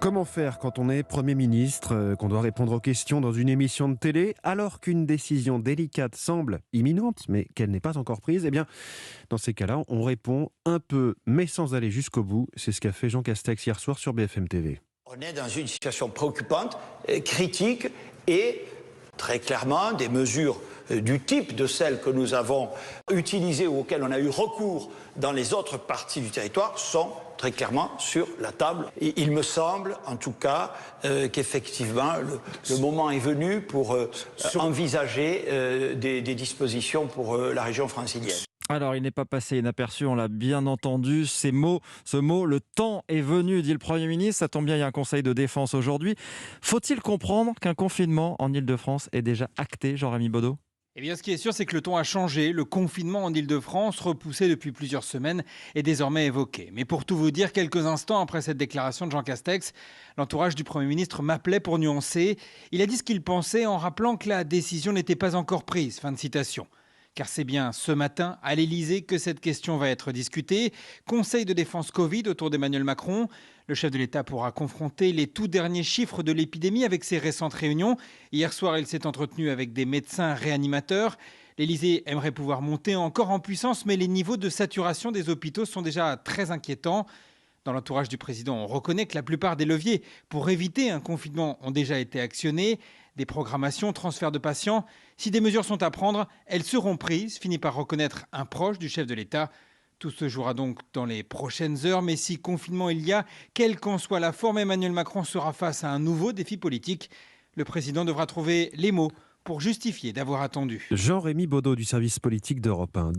Comment faire quand on est Premier ministre, qu'on doit répondre aux questions dans une émission de télé, alors qu'une décision délicate semble imminente, mais qu'elle n'est pas encore prise? Eh bien, dans ces cas-là, on répond un peu, mais sans aller jusqu'au bout. C'est ce qu'a fait Jean Castex hier soir sur BFM TV. On est dans une situation préoccupante, critique, et très clairement, des mesures du type de celles que nous avons utilisées ou auxquelles on a eu recours dans les autres parties du territoire sont très clairement sur la table. Et il me semble, en tout cas, qu'effectivement, le moment est venu pour envisager des dispositions pour la région francilienne. Alors, il n'est pas passé inaperçu, on l'a bien entendu, ce mot, le temps est venu, dit le Premier ministre. Ça tombe bien, il y a un conseil de défense aujourd'hui. Faut-il comprendre qu'un confinement en Île-de-France est déjà acté, Jean-Rémy Baudot ? Eh bien, ce qui est sûr, c'est que le ton a changé. Le confinement en Île-de-France, repoussé depuis plusieurs semaines, est désormais évoqué. Mais pour tout vous dire, quelques instants après cette déclaration de Jean Castex, l'entourage du Premier ministre m'appelait pour nuancer. Il a dit ce qu'il pensait en rappelant que la décision n'était pas encore prise. Fin de citation. Car c'est bien ce matin à l'Elysée que cette question va être discutée. Conseil de défense Covid autour d'Emmanuel Macron. Le chef de l'État pourra confronter les tout derniers chiffres de l'épidémie avec ses récentes réunions. Hier soir, il s'est entretenu avec des médecins réanimateurs. L'Elysée aimerait pouvoir monter encore en puissance, mais les niveaux de saturation des hôpitaux sont déjà très inquiétants. Dans l'entourage du président, on reconnaît que la plupart des leviers pour éviter un confinement ont déjà été actionnés. Des programmations, transferts de patients. Si des mesures sont à prendre, elles seront prises, finit par reconnaître un proche du chef de l'État. Tout se jouera donc dans les prochaines heures, mais si confinement il y a, quelle qu'en soit la forme, Emmanuel Macron sera face à un nouveau défi politique. Le président devra trouver les mots pour justifier d'avoir attendu. Jean-Rémy Baudot du service politique d'Europe 1.